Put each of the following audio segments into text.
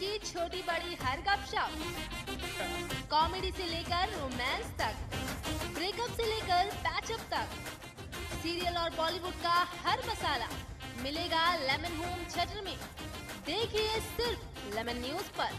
की छोटी बड़ी हर गपशप, कॉमेडी से लेकर रोमांस तक, ब्रेकअप से लेकर पैचअप तक, सीरियल और बॉलीवुड का हर मसाला मिलेगा लेमन होम थिएटर में। देखिए सिर्फ लेमन न्यूज पर।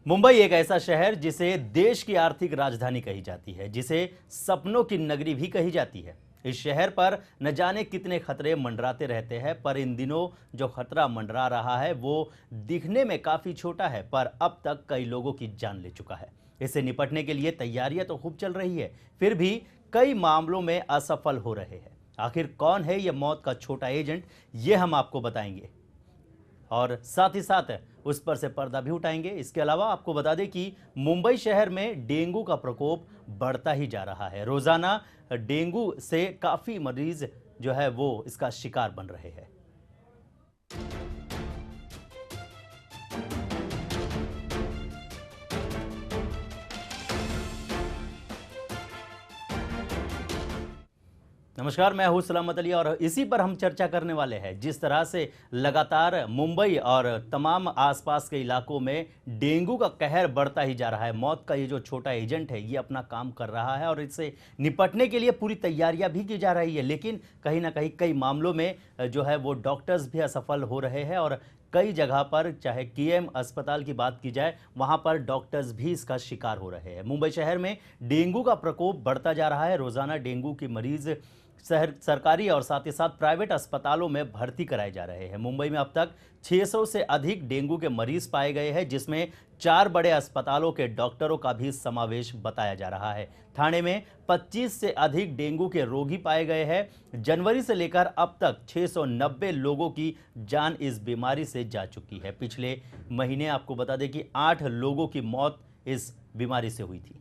मुंबई एक ऐसा शहर जिसे देश की आर्थिक राजधानी कही जाती है, जिसे सपनों की नगरी भी कही जाती है। इस शहर पर न जाने कितने खतरे मंडराते रहते हैं, पर इन दिनों जो खतरा मंडरा रहा है वो दिखने में काफी छोटा है, पर अब तक कई लोगों की जान ले चुका है। इससे निपटने के लिए तैयारियां तो खूब चल रही है, फिर भी कई मामलों में असफल हो रहे हैं। आखिर कौन है यह मौत का छोटा एजेंट, ये हम आपको बताएंगे और साथ ही साथ उस पर से पर्दा भी उठाएंगे। इसके अलावा आपको बता दें कि मुंबई शहर में डेंगू का प्रकोप बढ़ता ही जा रहा है। रोजाना डेंगू से काफी मरीज जो है वो इसका शिकार बन रहे हैं। नमस्कार, मैं हूं सलामत अली और इसी पर हम चर्चा करने वाले हैं। जिस तरह से लगातार मुंबई और तमाम आसपास के इलाकों में डेंगू का कहर बढ़ता ही जा रहा है, मौत का ये जो छोटा एजेंट है ये अपना काम कर रहा है और इससे निपटने के लिए पूरी तैयारियां भी की जा रही है, लेकिन कहीं ना कहीं कई मामलों में जो है वो डॉक्टर्स भी असफल हो रहे हैं और कई जगह पर, चाहे केएम अस्पताल की बात की जाए, वहां पर डॉक्टर्स भी इसका शिकार हो रहे हैं। मुंबई शहर में डेंगू का प्रकोप बढ़ता जा रहा है। रोजाना डेंगू के मरीज सरकारी और साथ ही साथ प्राइवेट अस्पतालों में भर्ती कराए जा रहे हैं। मुंबई में अब तक 600 से अधिक डेंगू के मरीज पाए गए हैं, जिसमें 4 बड़े अस्पतालों के डॉक्टरों का भी समावेश बताया जा रहा है। ठाणे में 25 से अधिक डेंगू के रोगी पाए गए हैं। जनवरी से लेकर अब तक 690 लोगों की जान इस बीमारी से जा चुकी है। पिछले महीने आपको बता दें कि 8 लोगों की मौत इस बीमारी से हुई थी।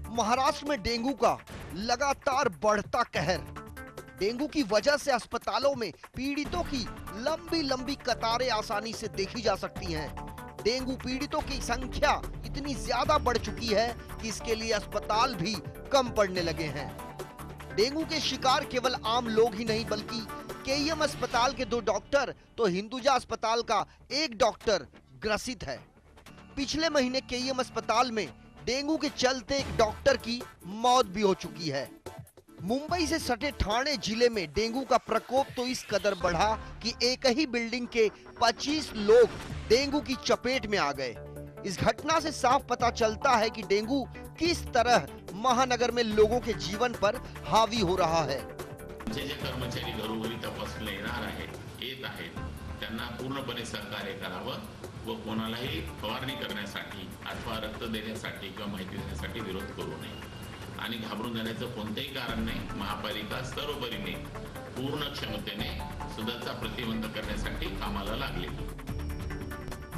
महाराष्ट्र में डेंगू का लगातार बढ़ता कहर। डेंगू की वजह से अस्पतालों में पीड़ितों की लंबी लंबी कतारें आसानी से देखी जा सकती हैं। डेंगू पीड़ितों की संख्या इतनी ज्यादा बढ़ चुकी है कि इसके लिए अस्पताल भी कम पड़ने लगे हैं। डेंगू के शिकार केवल आम लोग ही नहीं, बल्कि केईएम अस्पताल के 2 डॉक्टर तो हिंदुजा अस्पताल का 1 डॉक्टर ग्रसित है। पिछले महीने केईएम अस्पताल में डेंगू के चलते एक डॉक्टर की मौत भी हो चुकी है। मुंबई से सटे ठाणे जिले में डेंगू का प्रकोप तो इस कदर बढ़ा कि एक ही बिल्डिंग के 25 लोग डेंगू की चपेट में आ गए। इस घटना से साफ पता चलता है कि डेंगू किस तरह महानगर में लोगों के जीवन पर हावी हो रहा है। जे कर्मचारी घरोघरी तपासणीला येत आहेत त्यांना पूर्णपणे सहकार्य करावं व कोणालाही फवारणी करण्यासाठी अथवा रक्त देण्यासाठी किंवा माहिती देण्यासाठी विरोध करू नये आणि घाबरून जाण्याचं कोणतेही कारण नाही। महापालिका सर्वपरीने पूर्ण क्षमतेने सुधाचा प्रतिबंध करण्यासाठी कामाला लागली।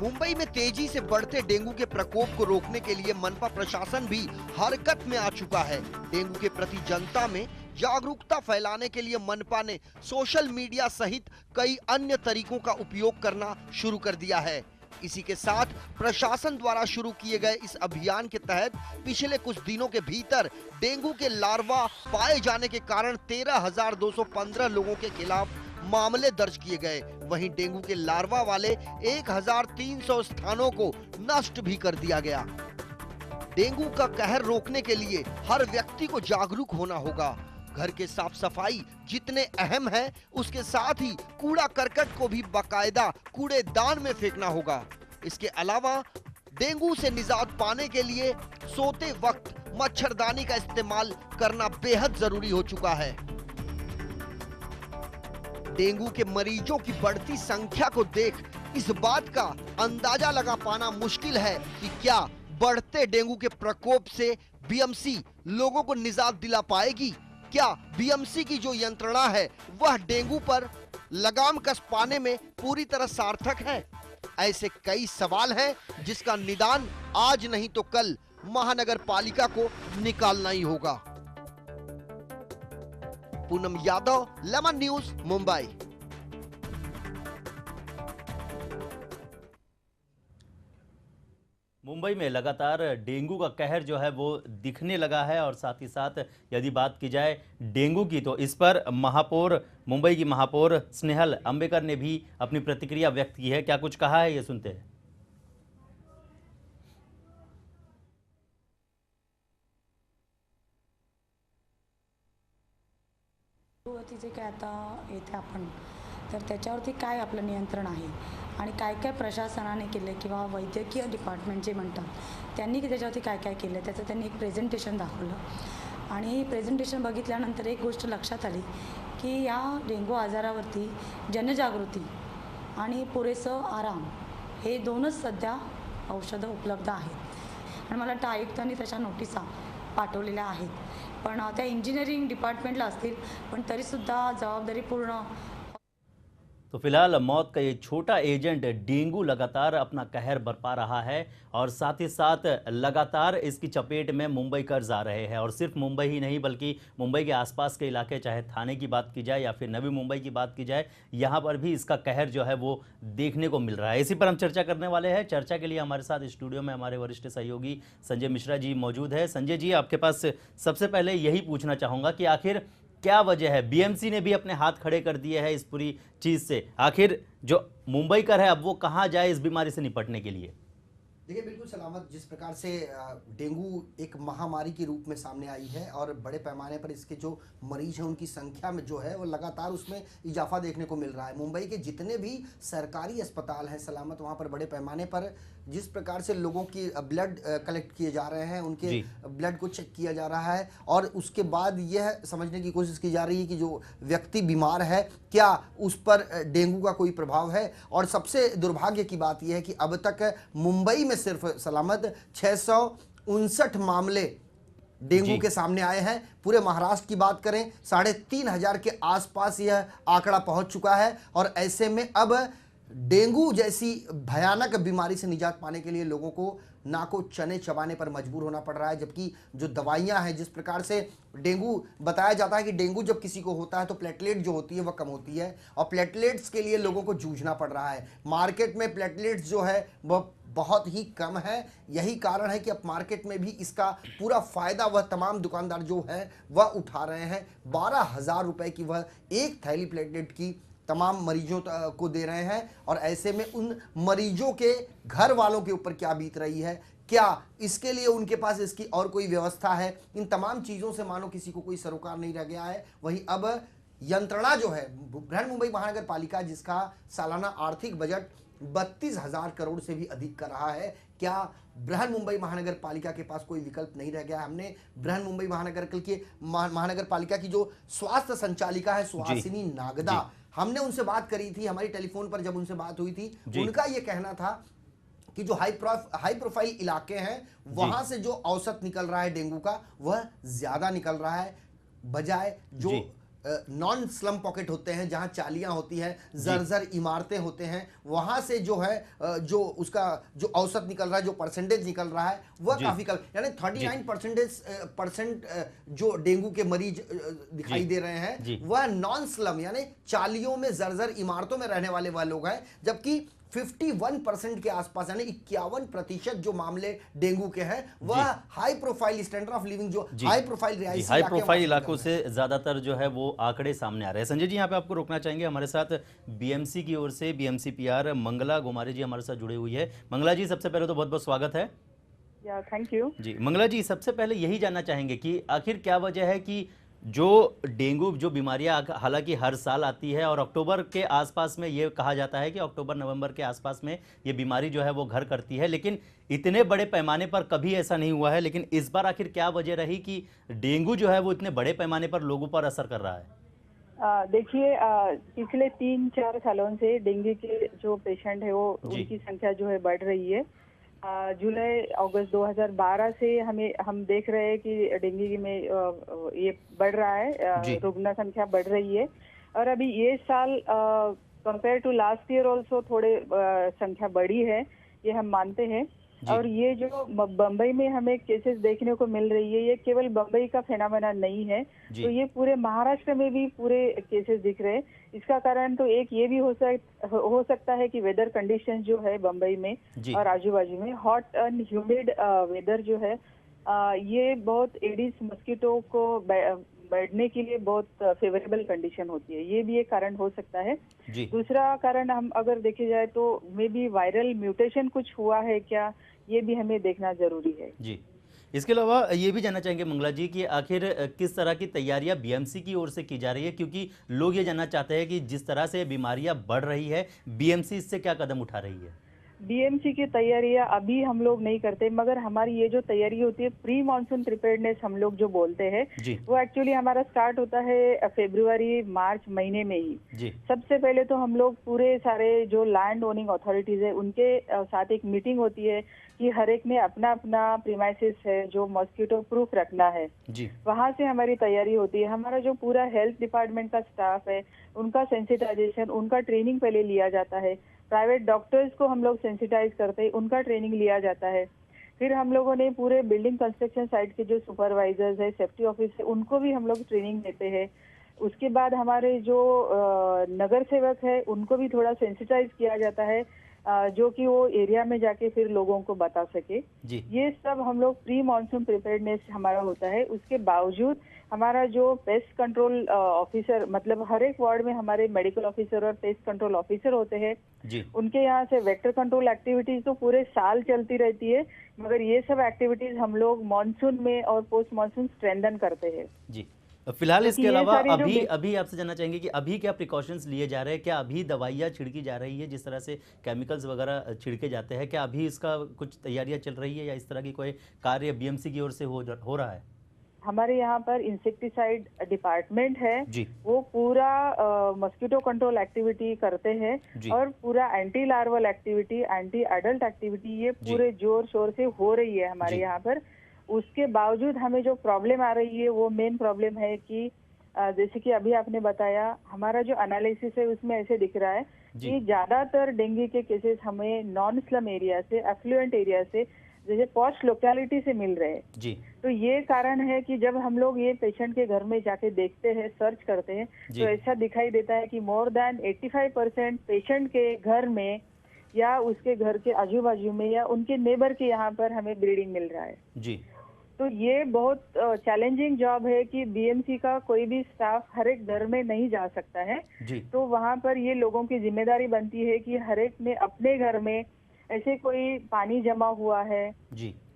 मुंबई में तेजी से बढ़ते डेंगू के प्रकोप को रोकने के लिए मनपा प्रशासन भी हरकत में आ चुका है। डेंगू के प्रति जनता में जागरूकता फैलाने के लिए मनपा ने सोशल मीडिया सहित कई अन्य तरीकों का उपयोग करना शुरू कर दिया है। इसी के साथ प्रशासन द्वारा शुरू किए गए इस अभियान के तहत पिछले कुछ दिनों के भीतर डेंगू के लार्वा पाए जाने के कारण 13,215 लोगों के खिलाफ मामले दर्ज किए गए। वहीं डेंगू के लार्वा वाले 1,300 स्थानों को नष्ट भी कर दिया गया। डेंगू का कहर रोकने के लिए हर व्यक्ति को जागरूक होना होगा। घर के साफ सफाई जितने अहम है, उसके साथ ही कूड़ा करकट को भी बाकायदा कूड़ेदान में फेंकना होगा। इसके अलावा डेंगू से निजात पाने के लिए सोते वक्त मच्छरदानी का इस्तेमाल करना बेहद जरूरी हो चुका है। डेंगू के मरीजों की बढ़ती संख्या को देख इस बात का अंदाजा लगा पाना मुश्किल है कि क्या बढ़ते डेंगू के प्रकोप से बीएमसी लोगों को निजात दिला पाएगी। क्या बीएमसी की जो यंत्रणा है वह डेंगू पर लगाम कस पाने में पूरी तरह सार्थक है। ऐसे कई सवाल हैं जिसका निदान आज नहीं तो कल महानगर पालिका को निकालना ही होगा। Poonam Yadav, Lemon News, Mumbai. मुंबई में लगातार डेंगू का कहर जो है वो दिखने लगा है और साथ ही साथ यदि बात की जाए डेंगू की तो इस पर मुंबई की महापौर स्नेहल अंबेकर ने भी अपनी प्रतिक्रिया व्यक्त की है। क्या कुछ कहा है ये सुनते हैं। जे काय आता येथे आपण तर त्याच्यावरती काय आपलं नियंत्रण आहे आणि काय काय प्रशासनाने केले किंवा वैद्यकीय डिपार्टमेंट जे म्हणतात त्यांनी त्याच्यावरती काय काय केलं त्याचं त्यांनी एक प्रेझेंटेशन दाखवलं आणि प्रेझेंटेशन बघितल्यानंतर एक गोष्ट लक्षात आली की या डेंगू आजारावरती जनजागृती आणि पुरेसं आराम हे दोनच सध्या औषधं उपलब्ध आहेत आणि मला वाटतं आयुक्तांनी त्याच्या नोटिसा पाठवलेल्या आहेत पण त्या इंजिनिअरिंग डिपार्टमेंटला असतील पण तरीसुद्धा जबाबदारीपूर्ण। तो फिलहाल मौत का ये छोटा एजेंट डेंगू लगातार अपना कहर बरपा रहा है और साथ ही साथ लगातार इसकी चपेट में मुंबई कर्ज आ रहे हैं और सिर्फ मुंबई ही नहीं बल्कि मुंबई के आसपास के इलाके, चाहे थाने की बात की जाए या फिर नवी मुंबई की बात की जाए, यहाँ पर भी इसका कहर जो है वो देखने को मिल रहा है। इसी पर हम चर्चा करने वाले हैं। चर्चा के लिए हमारे साथ स्टूडियो में हमारे वरिष्ठ सहयोगी संजय मिश्रा जी मौजूद है। संजय जी, आपके पास सबसे पहले यही पूछना चाहूँगा कि आखिर क्या वजह है, बीएमसी ने भी अपने हाथ खड़े कर दिए हैं इस पूरी चीज़ से, आखिर जो मुंबई का है अब वो कहाँ जाए इस बीमारी से निपटने के लिए। देखिए बिल्कुल सलामत, जिस प्रकार से डेंगू एक महामारी के रूप में सामने आई है और बड़े पैमाने पर इसके जो मरीज हैं उनकी संख्या में जो है वो लगातार उसमें इजाफा देखने को मिल रहा है। मुंबई के जितने भी सरकारी अस्पताल हैं सलामत, वहाँ पर बड़े पैमाने पर जिस प्रकार से लोगों की ब्लड कलेक्ट किए जा रहे हैं, उनके ब्लड को चेक किया जा रहा है और उसके बाद यह समझने की कोशिश की जा रही है कि जो व्यक्ति बीमार है क्या उस पर डेंगू का कोई प्रभाव है। और सबसे दुर्भाग्य की बात यह है कि अब तक मुंबई में सिर्फ सलामत 659 मामले डेंगू के सामने आए हैं। पूरे महाराष्ट्र की बात करें 3,500 के आसपास यह आंकड़ा पहुंच चुका है और ऐसे में अब डेंगू जैसी भयानक बीमारी से निजात पाने के लिए लोगों को ना को चने चबाने पर मजबूर होना पड़ रहा है। जबकि जो दवाइयां हैं, जिस प्रकार से डेंगू बताया जाता है कि डेंगू जब किसी को होता है तो प्लेटलेट जो होती है वह कम होती है और प्लेटलेट्स के लिए लोगों को जूझना पड़ रहा है। मार्केट में प्लेटलेट्स जो है वह बहुत ही कम है। यही कारण है कि अब मार्केट में भी इसका पूरा फायदा वह तमाम दुकानदार जो है वह उठा रहे हैं। 12,000 रुपए की वह एक थैली प्लेटलेट की तमाम मरीजों को दे रहे हैं और ऐसे में उन मरीजों के घर वालों के ऊपर क्या बीत रही है, क्या इसके लिए उनके पास इसकी और कोई व्यवस्था है, इन तमाम चीज़ों से मानो किसी को कोई सरोकार नहीं रह गया है। वहीं अब यंत्रणा जो है बृहन मुंबई महानगर पालिका, जिसका सालाना आर्थिक बजट 32,000 करोड़ से भी अधिक का रहा है, क्या बृहन मुंबई महानगर पालिका के पास कोई विकल्प नहीं रह गया। हमने बृहन मुंबई महानगर पालिका की जो स्वास्थ्य संचालिका है सुहासिनी नागदा, हमने उनसे बात करी थी, हमारी टेलीफोन पर जब उनसे बात हुई थी, उनका यह कहना था कि जो हाई प्रोफाइल इलाके हैं वहां से जो औसत निकल रहा है डेंगू का वह ज्यादा निकल रहा है, बजाय जो नॉन स्लम पॉकेट होते हैं, जहां चालियां होती हैं, जर्जर इमारतें होते हैं, वहां से जो है जो उसका जो औसत निकल रहा है, जो परसेंटेज निकल रहा है, वह काफी कम, यानी 39% जो डेंगू के मरीज दिखाई दे रहे हैं वह नॉन स्लम यानी चालियों में, जर्जर इमारतों में रहने वाले वह लोग हैं, जबकि 51% के आसपास यानी 51% जो मामले डेंगू के हैं वह high profile standard of living, जो हाई प्रोफाइल हाई प्रोफाइल इलाकों से ज्यादातर जो है वो आंकड़े सामने आ रहे हैं। संजय जी, यहाँ पे आपको रोकना चाहेंगे, हमारे साथ बीएमसी की ओर से बीएमसी पीआर मंगला गोमारे जी हमारे साथ जुड़े हुई है। मंगला जी, सबसे पहले तो बहुत बहुत स्वागत है। थैंक यू जी मंगला जी, सबसे पहले यही जानना चाहेंगे कि आखिर क्या वजह है कि जो डेंगू जो बीमारियां हालांकि हर साल आती है और अक्टूबर के आसपास में ये कहा जाता है कि अक्टूबर नवंबर के आसपास में ये बीमारी जो है वो घर करती है, लेकिन इतने बड़े पैमाने पर कभी ऐसा नहीं हुआ है, लेकिन इस बार आखिर क्या वजह रही कि डेंगू जो है वो इतने बड़े पैमाने पर लोगों पर असर कर रहा है? देखिए, पिछले 3-4 सालों से डेंगू के जो पेशेंट है वो उनकी संख्या जो है बढ़ रही है। जुलाई अगस्त 2012 से हम देख रहे हैं कि डेंगू में ये बढ़ रहा है, रुग्ण संख्या बढ़ रही है। और अभी ये साल compare to last year also थोड़े संख्या बढ़ी है, ये हम मानते हैं। और ये जो बम्बई में हमें केसेस देखने को मिल रही है, ये केवल बम्बई का फेनोमेना नहीं है, तो ये पूरे महाराष्ट्र में भी पूरे केसेस दिख रहे हैं। इसका कारण तो एक ये भी हो सकता है कि वेदर कंडीशन जो है बम्बई में और आजू बाजू में हॉट एंड ह्यूमिड वेदर जो है, ये बहुत एडिस मस्कीटो को बढ़ने के लिए बहुत फेवरेबल कंडीशन होती है, ये भी एक कारण हो सकता है। दूसरा कारण हम अगर देखे जाए तो मे बी वायरल म्यूटेशन कुछ हुआ है क्या, ये भी हमें देखना जरूरी है। जी, इसके अलावा ये भी जानना चाहेंगे मंगला जी कि आखिर किस तरह की तैयारियां बीएमसी की ओर से की जा रही है, क्योंकि लोग ये जानना चाहते हैं कि जिस तरह से बीमारियां बढ़ रही है बीएमसी इससे क्या कदम उठा रही है? बीएमसी की तैयारियां अभी हम लोग नहीं करते, मगर हमारी ये जो तैयारी होती है प्री मानसून प्रिपेयर्डनेस हम लोग जो बोलते हैं, वो एक्चुअली हमारा स्टार्ट होता है फरवरी मार्च महीने में ही। सबसे पहले तो हम लोग पूरे सारे जो लैंड ओनिंग अथॉरिटीज है उनके साथ एक मीटिंग होती है कि हर एक ने अपना अपना प्रीमाइसिस है जो मॉस्किटो प्रूफ रखना है, वहां से हमारी तैयारी होती है। हमारा जो पूरा हेल्थ डिपार्टमेंट का स्टाफ है उनका सेंसिटाइजेशन, उनका ट्रेनिंग पहले लिया जाता है। प्राइवेट डॉक्टर्स को हम लोग सेंसिटाइज करते हैं, उनका ट्रेनिंग लिया जाता है। फिर हम लोगों ने पूरे बिल्डिंग कंस्ट्रक्शन साइट के जो सुपरवाइजर्स है, सेफ्टी ऑफिस है, उनको भी हम लोग ट्रेनिंग देते हैं। उसके बाद हमारे जो नगर सेवक है उनको भी थोड़ा सेंसिटाइज किया जाता है, जो कि वो एरिया में जाके फिर लोगों को बता सके। ये सब हम लोग प्री मानसून प्रिपेयर्डनेस हमारा होता है। उसके बावजूद हमारा जो पेस्ट कंट्रोल ऑफिसर, मतलब हर एक वार्ड में हमारे मेडिकल ऑफिसर और पेस्ट कंट्रोल ऑफिसर होते हैं, उनके यहाँ से वेक्टर कंट्रोल एक्टिविटीज तो पूरे साल चलती रहती है, मगर ये सब एक्टिविटीज हम लोग मानसून में और पोस्ट मानसून स्ट्रेंथन करते हैं। जी, फिलहाल इसके अलावा अभी आपसे जानना चाहेंगे कि अभी क्या प्रिकॉशंस लिए जा रहे हैं, क्या अभी दवाइयाँ छिड़की जा रही है, जिस तरह से केमिकल्स वगैरह छिड़के जाते हैं, क्या अभी इसका कुछ तैयारियां चल रही है या इस तरह की कोई कार्य बीएमसी की ओर से हो रहा है? हमारे यहाँ पर इंसेक्टिसाइड डिपार्टमेंट है, वो पूरा मस्कीटो कंट्रोल एक्टिविटी करते हैं और पूरा anti larval activity, anti adult activity ये पूरे जोर शोर से हो रही है हमारे यहाँ पर। उसके बावजूद हमें जो प्रॉब्लम आ रही है वो मेन प्रॉब्लम है कि जैसे कि अभी आपने बताया, हमारा जो एनालिसिस है उसमें ऐसे दिख रहा है कि ज्यादातर डेंगू के केसेस हमें नॉन स्लम एरिया से, एफ्लुएंट एरिया से, जैसे पॉश लोकेलिटी से मिल रहे हैं। तो ये कारण है कि जब हम लोग ये पेशेंट के घर में जाके देखते हैं, सर्च करते हैं, तो ऐसा दिखाई देता है कि मोर देन 85% पेशेंट के घर में या उसके घर के आजू बाजू में या उनके नेबर के यहाँ पर हमें ब्रीडिंग मिल रहा है। तो ये बहुत चैलेंजिंग जॉब है कि बीएमसी का कोई भी स्टाफ हर एक घर में नहीं जा सकता है। तो वहाँ पर ये लोगों की जिम्मेदारी बनती है कि हर एक ने अपने घर में ऐसे कोई पानी जमा हुआ है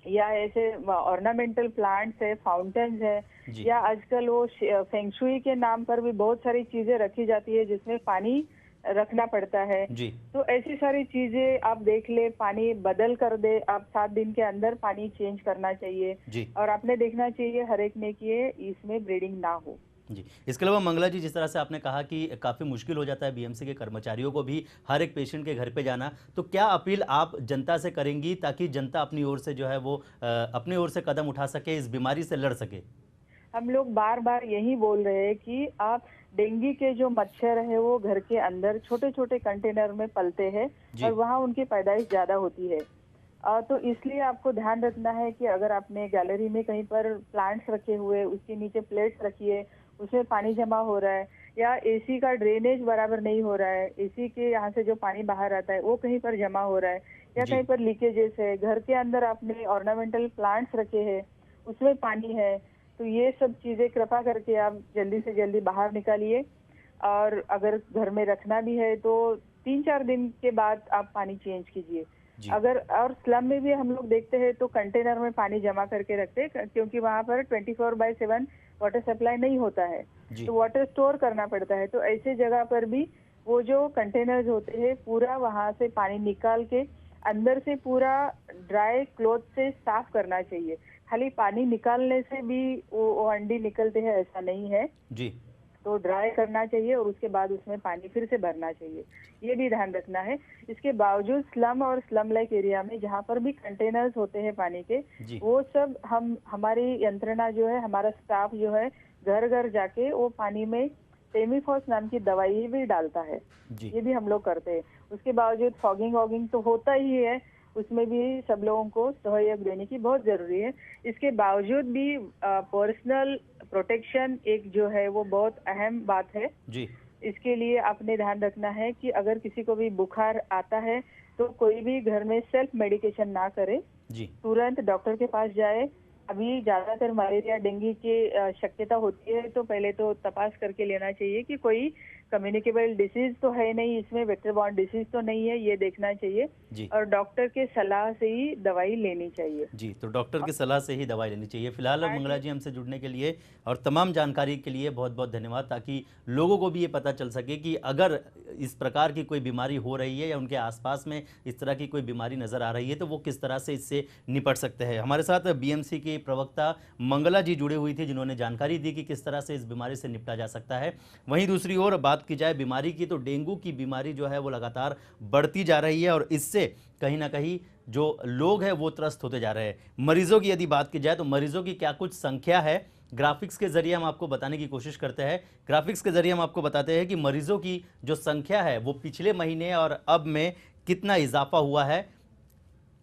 या ऐसे ऑर्नामेंटल प्लांट्स है, फाउंटेन्स है, या आजकल वो फेंगशुई के नाम पर भी बहुत सारी चीजें रखी जाती है जिसमें पानी रखना पड़ता है। तो ऐसी सारी चीजें आप देख ले, पानी बदल कर दे, आप 7 दिन के अंदर पानी चेंज करना चाहिए और आपने देखना चाहिए हर एक ने कि इसमें ब्रीडिंग ना हो। जी, इसके अलावा मंगला जी, जिस तरह से आपने कहा कि काफ़ी मुश्किल हो जाता है बीएमसी के कर्मचारियों को भी हर एक पेशेंट के घर पे जाना, तो क्या अपील आप जनता से करेंगी ताकि जनता अपनी ओर से जो है वो अपनी ओर से कदम उठा सके, इस बीमारी से लड़ सके? हम लोग बार बार यही बोल रहे हैं कि आप डेंगू के जो मच्छर है वो घर के अंदर छोटे छोटे कंटेनर में पलते हैं और वहाँ उनकी पैदाइश ज्यादा होती है। तो इसलिए आपको ध्यान रखना है कि अगर आपने गैलरी में कहीं पर प्लांट्स रखे हुए, उसके नीचे प्लेट्स रखिए, उसमें पानी जमा हो रहा है, या एसी का ड्रेनेज बराबर नहीं हो रहा है, एसी के यहाँ से जो पानी बाहर आता है वो कहीं पर जमा हो रहा है, या कहीं पर लीकेजेस है, घर के अंदर आपने ऑर्नामेंटल प्लांट्स रखे हैं उसमें पानी है, तो ये सब चीजें कृपा करके आप जल्दी से जल्दी बाहर निकालिए। और अगर घर में रखना भी है तो 3-4 दिन के बाद आप पानी चेंज कीजिए। अगर और स्लम में भी हम लोग देखते हैं तो कंटेनर में पानी जमा करके रखते हैं, क्योंकि वहाँ पर 24/7 वाटर सप्लाई नहीं होता है, तो वाटर स्टोर करना पड़ता है। तो ऐसे जगह पर भी वो जो कंटेनर्स होते हैं पूरा वहाँ से पानी निकाल के अंदर से पूरा ड्राई क्लॉथ से साफ करना चाहिए। खाली पानी निकालने से भी वो अंडी निकलते हैं ऐसा नहीं है जी। तो ड्राई करना चाहिए और उसके बाद उसमें पानी फिर से भरना चाहिए, ये भी ध्यान रखना है। इसके बावजूद स्लम और स्लम लाइक एरिया में जहाँ पर भी कंटेनर्स होते हैं पानी के, वो सब हमारी यंत्रणा जो है, हमारा स्टाफ जो है घर घर जाके वो पानी में टेमीफॉस नाम की दवाई भी डालता है, ये भी हम लोग करते हैं। उसके बावजूद फॉगिंग वॉगिंग तो होता ही है, उसमें भी सब लोगों को सहयोग देने की बहुत जरूरी है। इसके बावजूद भी पर्सनल प्रोटेक्शन एक जो है वो बहुत अहम बात है जी। इसके लिए आपने ध्यान रखना है कि अगर किसी को भी बुखार आता है तो कोई भी घर में सेल्फ मेडिकेशन ना करे, तुरंत डॉक्टर के पास जाए। अभी ज्यादातर मलेरिया डेंगू की शक्यता होती है तो पहले तो तपास करके लेना चाहिए कि कोई कम्युनिकेबल डिसीज तो है नहीं, इसमें वेक्टर बॉर्न डिसीज तो नहीं है, ये देखना चाहिए और डॉक्टर के सलाह से ही दवाई लेनी चाहिए। जी, तो डॉक्टर की सलाह से ही दवाई लेनी चाहिए। फिलहाल मंगला जी हमसे जुड़ने के लिए और तमाम जानकारी के लिए बहुत बहुत धन्यवाद, ताकि लोगों को भी ये पता चल सके कि अगर इस प्रकार की कोई बीमारी हो रही है या उनके आसपास में इस तरह की कोई बीमारी नज़र आ रही है तो वो किस तरह से इससे निपट सकते हैं। हमारे साथ बीएमसी की प्रवक्ता मंगला जी जुड़ी हुई थी, जिन्होंने जानकारी दी कि किस तरह से इस बीमारी से निपटा जा सकता है। वहीं दूसरी ओर बात की जाए बीमारी की, तो डेंगू की बीमारी जो है वो लगातार बढ़ती जा रही है और इससे कहीं ना कहीं जो लोग हैं वो त्रस्त होते जा रहे हैं। मरीजों की यदि बात की जाए तो मरीजों की क्या कुछ संख्या है, ग्राफिक्स के जरिए हम आपको बताने की कोशिश करते हैं। ग्राफिक्स के जरिए हम आपको बताते हैं कि मरीजों की जो संख्या है वो पिछले महीने और अब में कितना इजाफा हुआ है।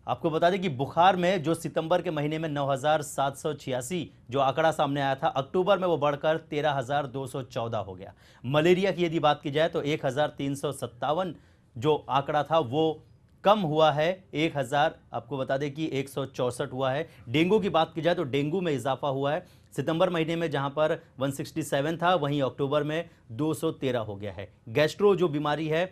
आपको बता दें कि बुखार में जो सितंबर के महीने में 9,786 जो आंकड़ा सामने आया था, अक्टूबर में वो बढ़कर 13,214 हो गया। मलेरिया की यदि बात की जाए तो 1,357 जो आंकड़ा था वो कम हुआ है, 1,000 आपको बता दें कि 164 हुआ है। डेंगू की बात की जाए तो डेंगू में इजाफा हुआ है। सितंबर महीने में जहां पर 167 था, वहीं अक्टूबर में 213 हो गया है। गैस्ट्रो जो बीमारी है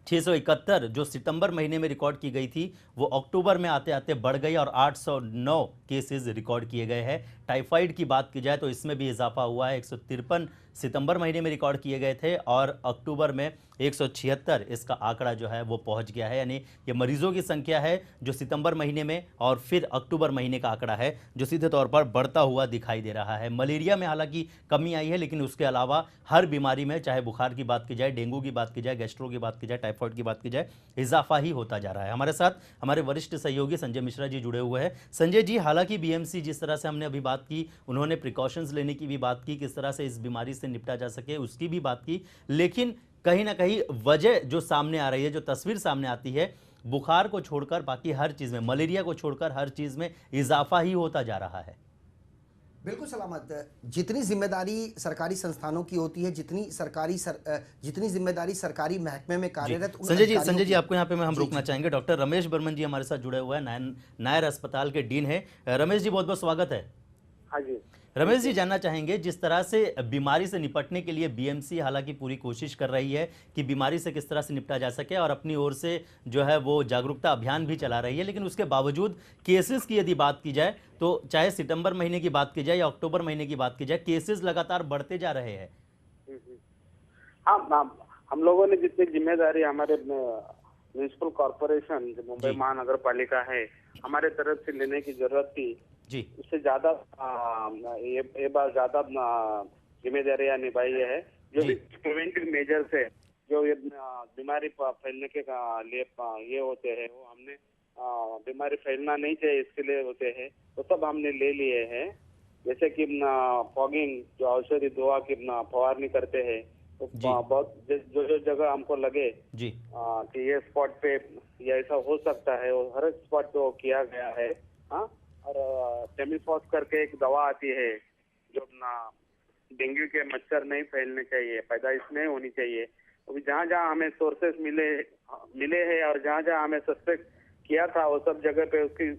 671 जो सितंबर महीने में रिकॉर्ड की गई थी, वो अक्टूबर में आते आते बढ़ गई और 809 केसेस रिकॉर्ड किए गए हैं। टाइफाइड की बात की जाए तो इसमें भी इजाफा हुआ है, 153 सितंबर महीने में रिकॉर्ड किए गए थे और अक्टूबर में 176 इसका आंकड़ा जो है वो पहुंच गया है। यानी ये मरीजों की संख्या है जो सितंबर महीने में और फिर अक्टूबर महीने का आंकड़ा है जो सीधे तौर पर बढ़ता हुआ दिखाई दे रहा है। मलेरिया में हालांकि कमी आई है, लेकिन उसके अलावा हर बीमारी में, चाहे बुखार की बात की जाए, डेंगू की बात की जाए, गैस्ट्रो की बात की जाए, टाइफाइड की बात की जाए, इजाफा ही होता जा रहा है। हमारे साथ हमारे वरिष्ठ सहयोगी संजय मिश्रा जी जुड़े हुए हैं। संजय जी, हालांकि बीएमसी जिस तरह से हमने अभी बात की, उन्होंने प्रिकॉशंस लेने की भी बात की, किस तरह से इस बीमारी से निपटा जा सके उसकी भी बात की, लेकिन कहीं ना कहीं वजह जो सामने आ रही है, जो तस्वीर सामने आती है, बुखार को छोड़कर बाकी हर चीज में, मलेरिया को छोड़कर हर चीज में इजाफा ही होता जा रहा है। बिल्कुल सलामत। जितनी जिम्मेदारी सरकारी संस्थानों की होती है, जितनी जिम्मेदारी सरकारी महकमे में कार्यरत संजय जी आपको यहाँ पे हम रोकना चाहेंगे। डॉक्टर रमेश बर्मन जी हमारे साथ जुड़े हुए हैं, नायर अस्पताल के डीन है। रमेश जी बहुत बहुत स्वागत है। हाँ जी रमेश जी, जानना चाहेंगे जिस तरह से बीमारी से निपटने के लिए बीएमसी हालांकि पूरी कोशिश कर रही है कि बीमारी से किस तरह से निपटा जा सके और अपनी ओर से जो है वो जागरूकता अभियान भी चला रही है, लेकिन उसके बावजूद केसेस की यदि बात की जाए तो चाहे सितंबर महीने की बात की जाए या अक्टूबर महीने की बात की जाए, केसेस लगातार बढ़ते जा रहे हैं। हाँ, हम लोगों ने जितनी जिम्मेदारी हमारे म्युनिसिपल कॉर्पोरेशन मुंबई महानगर पालिका है हमारे तरफ से लेने की जरूरत थी जी, उससे ज्यादा ये बार ज्यादा जिम्मेदारियां निभाई है। जो भी प्रिवेंटिव मेजर्स है, जो ये बीमारी फैलने के लिए ये होते हैं, वो हमने बीमारी फैलना नहीं चाहिए इसके लिए होते हैं, तो सब हमने ले लिए हैं। जैसे कि फॉगिंग, जो औषधि दवा की फवारनी करते हैं, तो बहुत जो जो जगह हमको लगे जी कि ये स्पॉट पे ये ऐसा हो सकता है, वो हर एक स्पॉट पे वो किया गया है। हाँ, और टेमिफॉस करके एक दवा आती है जो डेंगू के मच्छर नहीं फैलने चाहिए, पैदाइश नहीं होनी चाहिए। अभी जहाँ जहाँ हमें सोर्सेस मिले हैं और जहाँ जहाँ हमें सस्पेक्ट किया था वो सब जगह पे उसकी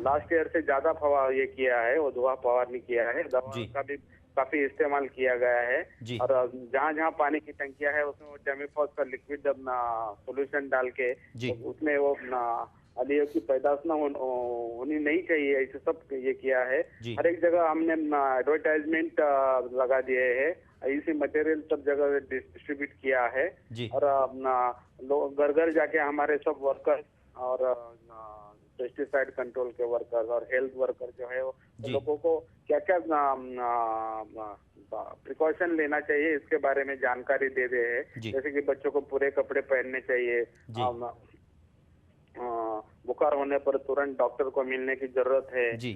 लास्ट ईयर से ज्यादा ये किया है, वो दवा फवारनी किया है, दवा का भी काफी इस्तेमाल किया गया है। और जहाँ जहाँ पानी की टंकियां है उसमें वो टेमिफॉस का लिक्विड सोल्यूशन डाल के उसमें वो अलियों की पैदाश न होनी नहीं चाहिए, ऐसे सब ये किया है। हर एक जगह हमने एडवर्टाइजमेंट लगा दिए है, ऐसी मटेरियल सब जगह डिस्ट्रीब्यूट किया है। और लोग घर घर जाके हमारे सब वर्कर्स और पेस्टिसाइड कंट्रोल के वर्कर्स और हेल्थ वर्कर जो है वो लोगों को क्या क्या प्रिकॉशन लेना चाहिए इसके बारे में जानकारी दे रहे हैं। जैसे कि बच्चों को पूरे कपड़े पहनने चाहिए, बुखार होने पर तुरंत डॉक्टर को मिलने की जरूरत है जी।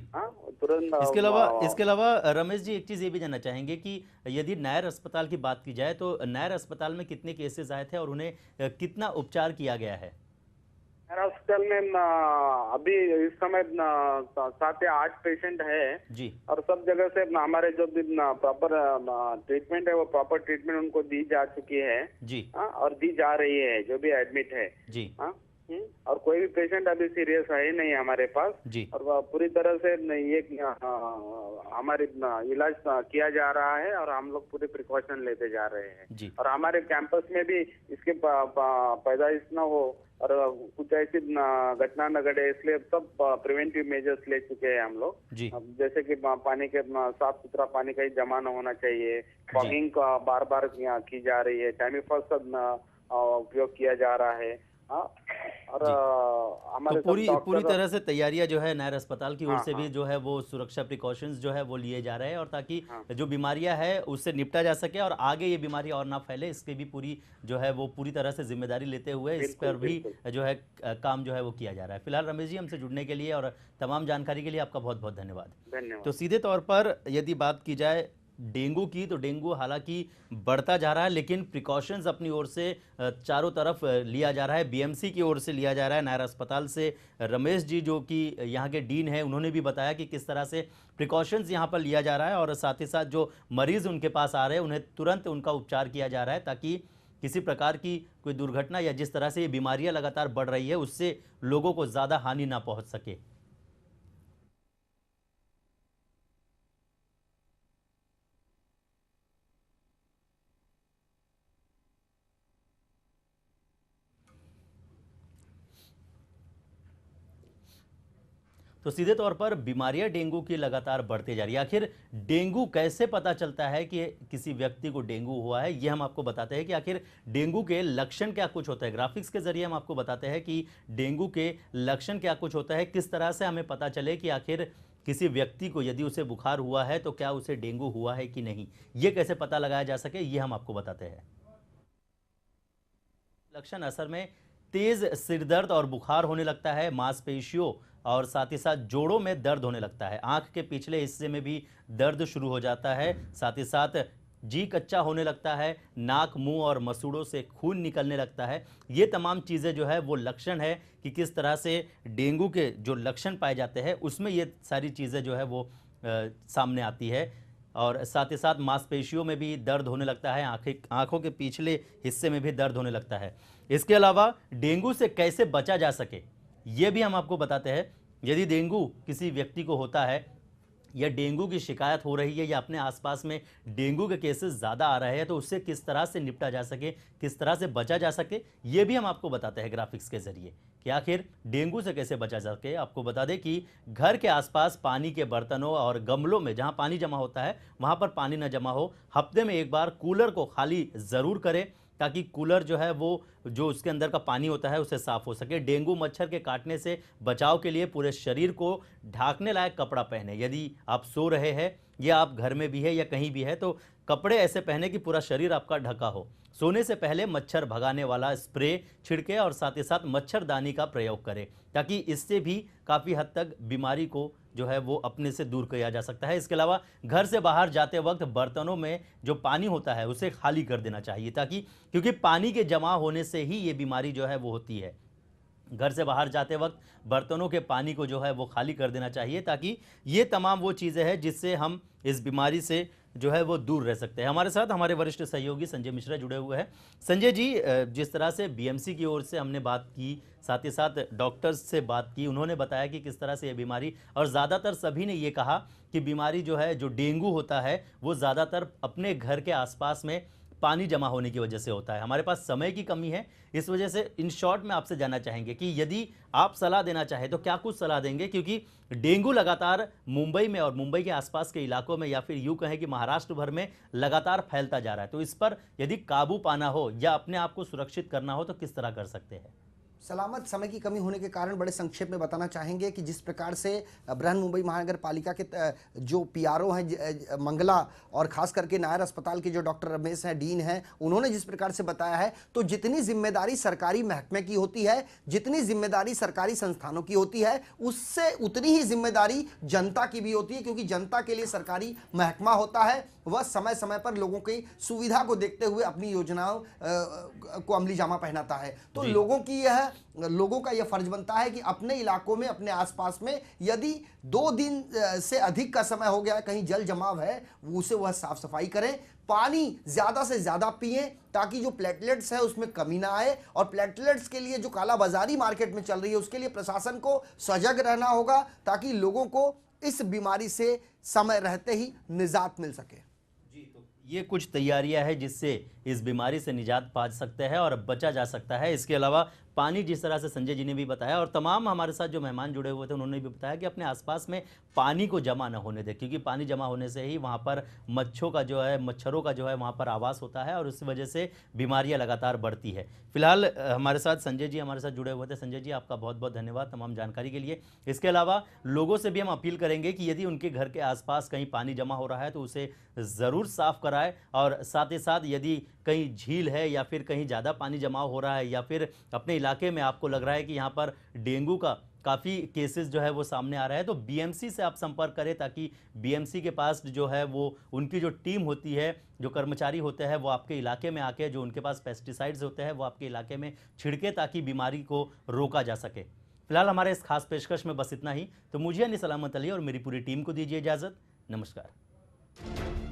तुरंत। इसके अलावा रमेश जी एक चीज ये भी जानना चाहेंगे कि यदि नायर अस्पताल की बात की जाए तो नायर अस्पताल में कितने केसेस आए थे और उन्हें कितना उपचार किया गया है? हॉस्पिटल में अभी इस समय 7 या 8 पेशेंट है जी। और सब जगह से हमारे जो भी प्रॉपर ट्रीटमेंट है वो प्रॉपर ट्रीटमेंट उनको दी जा चुकी है जी। और दी जा रही है जो भी एडमिट है जी। और कोई भी पेशेंट अभी सीरियस है ही नहीं हमारे पास जी। और पूरी तरह से ये हमारे इलाज किया जा रहा है और हम लोग पूरे प्रिकॉशन लेते जा रहे हैं जी। और हमारे कैंपस में भी इसके पैदाइश न हो और कुछ ऐसी घटना न घटे, इसलिए सब प्रिवेंटिव मेजर्स ले चुके हैं हम लोग जी। जैसे कि पानी के साफ सुथरा पानी कहीं जमा न होना चाहिए, फॉगिंग का बार बार की जा रही है, टाइमिफॉस का उपयोग किया जा रहा है। और हमारे तो पूरी तरह से तैयारियां जो है नायर अस्पताल की ओर से भी जो है वो सुरक्षा प्रिकॉशंस जो है वो लिए जा रहे हैं और ताकि जो बीमारियां है उससे निपटा जा सके और आगे ये बीमारी और ना फैले, इसके भी पूरी जो है वो पूरी तरह से जिम्मेदारी लेते हुए इस पर भी जो है काम जो है वो किया जा रहा है। फिलहाल रमेश जी हमसे जुड़ने के लिए और तमाम जानकारी के लिए आपका बहुत बहुत धन्यवाद। तो सीधे तौर पर यदि बात की जाए डेंगू की तो डेंगू हालांकि बढ़ता जा रहा है लेकिन प्रिकॉशंस अपनी ओर से चारों तरफ लिया जा रहा है, बीएमसी की ओर से लिया जा रहा है। नायर अस्पताल से रमेश जी जो कि यहाँ के डीन हैं उन्होंने भी बताया कि किस तरह से प्रिकॉशंस यहाँ पर लिया जा रहा है और साथ ही साथ जो मरीज़ उनके पास आ रहे हैं उन्हें तुरंत उनका उपचार किया जा रहा है ताकि किसी प्रकार की कोई दुर्घटना या जिस तरह से ये बीमारियाँ लगातार बढ़ रही है उससे लोगों को ज़्यादा हानि ना पहुँच सके। तो सीधे तौर पर बीमारियां डेंगू की लगातार बढ़ती जा रही है। आखिर डेंगू कैसे पता चलता है कि किसी व्यक्ति को डेंगू हुआ है, ये हम आपको बताते हैं कि आखिर डेंगू के लक्षण क्या कुछ होता है। ग्राफिक्स के जरिए हम आपको बताते हैं कि डेंगू के लक्षण क्या कुछ होता है, किस तरह से हमें पता चले कि आखिर किसी व्यक्ति को यदि उसे बुखार हुआ है तो क्या उसे डेंगू हुआ है कि नहीं, ये कैसे पता लगाया जा सके, ये हम आपको बताते हैं। लक्षण असल में तेज सिरदर्द और बुखार होने लगता है, मांसपेशियों और साथ ही साथ जोड़ों में दर्द होने लगता है, आंख के पिछले हिस्से में भी दर्द शुरू हो जाता है, साथ ही साथ जी कच्चा होने लगता है, नाक, मुंह और मसूड़ों से खून निकलने लगता है। ये तमाम चीज़ें जो है वो लक्षण है कि किस तरह से डेंगू के जो लक्षण पाए जाते हैं उसमें ये सारी चीज़ें जो है वो सामने आती है। और साथ ही साथ मांसपेशियों में भी दर्द होने लगता है, आंखों के पिछले हिस्से में भी दर्द होने लगता है। इसके अलावा डेंगू से कैसे बचा जा सके ये भी हम आपको बताते हैं। यदि डेंगू किसी व्यक्ति को होता है या डेंगू की शिकायत हो रही है या अपने आसपास में डेंगू के केसेस ज़्यादा आ रहे हैं तो उससे किस तरह से निपटा जा सके, किस तरह से बचा जा सके, ये भी हम आपको बताते हैं ग्राफिक्स के ज़रिए कि आखिर डेंगू से कैसे बचा जा सके। आपको बता दें कि घर के आसपास पानी के बर्तनों और गमलों में जहाँ पानी जमा होता है वहाँ पर पानी न जमा हो। हफ्ते में एक बार कूलर को खाली ज़रूर करें ताकि कूलर जो है वो जो उसके अंदर का पानी होता है उसे साफ हो सके। डेंगू मच्छर के काटने से बचाव के लिए पूरे शरीर को ढाकने लायक कपड़ा पहने। यदि आप सो रहे हैं या आप घर में भी है या कहीं भी है तो कपड़े ऐसे पहने कि पूरा शरीर आपका ढका हो। सोने से पहले मच्छर भगाने वाला स्प्रे छिड़के और साथ ही साथ मच्छरदानी का प्रयोग करें ताकि इससे भी काफ़ी हद तक बीमारी को जो है वो अपने से दूर किया जा सकता है। इसके अलावा घर से बाहर जाते वक्त बर्तनों में जो पानी होता है उसे खाली कर देना चाहिए, ताकि क्योंकि पानी के जमा होने से ही ये बीमारी जो है वो होती है। घर से बाहर जाते वक्त बर्तनों के पानी को जो है वो खाली कर देना चाहिए, ताकि ये तमाम वो चीज़ें हैं जिससे हम इस बीमारी से जो है वो दूर रह सकते हैं। हमारे साथ हमारे वरिष्ठ सहयोगी संजय मिश्रा जुड़े हुए हैं। संजय जी, जिस तरह से बीएमसी की ओर से हमने बात की, साथ ही साथ डॉक्टर्स से बात की, उन्होंने बताया कि किस तरह से ये बीमारी, और ज़्यादातर सभी ने ये कहा कि बीमारी जो है, जो डेंगू होता है, वो ज़्यादातर अपने घर के आसपास में पानी जमा होने की वजह से होता है। हमारे पास समय की कमी है, इस वजह से इन शॉर्ट में आपसे जानना चाहेंगे कि यदि आप सलाह देना चाहें तो क्या कुछ सलाह देंगे, क्योंकि डेंगू लगातार मुंबई में और मुंबई के आसपास के इलाकों में, या फिर यूँ कहें कि महाराष्ट्र भर में लगातार फैलता जा रहा है। तो इस पर यदि काबू पाना हो या अपने आप को सुरक्षित करना हो तो किस तरह कर सकते हैं? सलामत, समय की कमी होने के कारण बड़े संक्षेप में बताना चाहेंगे कि जिस प्रकार से बृहन मुंबई महानगर पालिका के जो पीआरओ हैं मंगला, और खास करके नायर अस्पताल के जो डॉक्टर रमेश हैं, डीन हैं, उन्होंने जिस प्रकार से बताया है, तो जितनी जिम्मेदारी सरकारी महकमे की होती है, जितनी जिम्मेदारी सरकारी संस्थानों की होती है, उससे उतनी ही जिम्मेदारी जनता की भी होती है, क्योंकि जनता के लिए सरकारी महकमा होता है, वह समय समय पर लोगों की सुविधा को देखते हुए अपनी योजनाओं को अमली जामा पहनाता है। तो लोगों का यह फर्ज बनता है कि अपने इलाकों में, अपने आसपास में यदि 2 दिन से अधिक का समय हो गया है, कहीं जल जमाव है, उसे वह साफ सफाई करें। पानी ज़्यादा से ज़्यादा पिएं, ताकि जो प्लेटलेट्स है उसमें कमी ना आए, और प्लेटलेट्स के लिए जो कालाबाजारी मार्केट में चल रही है उसके लिए प्रशासन को सजग रहना होगा, ताकि लोगों को इस बीमारी से समय रहते ही निजात मिल सके। ये कुछ तैयारियां हैं जिससे इस बीमारी से निजात पा सकते हैं और बचा जा सकता है। इसके अलावा पानी, जिस तरह से संजय जी ने भी बताया, और तमाम हमारे साथ जो मेहमान जुड़े हुए थे उन्होंने भी बताया कि अपने आसपास में पानी को जमा न होने दें, क्योंकि पानी जमा होने से ही वहाँ पर मच्छरों का जो है वहाँ पर आवास होता है, और उस वजह से बीमारियाँ लगातार बढ़ती है। फिलहाल हमारे साथ संजय जी हमारे साथ जुड़े हुए थे। संजय जी, आपका बहुत बहुत धन्यवाद तमाम जानकारी के लिए। इसके अलावा लोगों से भी हम अपील करेंगे कि यदि उनके घर के आसपास कहीं पानी जमा हो रहा है तो उसे ज़रूर साफ़ कराएं, और साथ ही साथ यदि कहीं झील है या फिर कहीं ज़्यादा पानी जमा हो रहा है, या फिर अपने इलाके में आपको लग रहा है कि यहाँ पर डेंगू का काफ़ी केसेस जो है वो सामने आ रहा है, तो बीएमसी से आप संपर्क करें, ताकि बीएमसी के पास जो है वो उनकी जो टीम होती है, जो कर्मचारी होते हैं, वो आपके इलाके में आके, जो उनके पास पेस्टिसाइड्स होते हैं वो आपके इलाके में छिड़के, ताकि बीमारी को रोका जा सके। फिलहाल हमारे इस खास पेशकश में बस इतना ही। तो मुझे यानी सलामत अली और मेरी पूरी टीम को दीजिए इजाज़त। नमस्कार।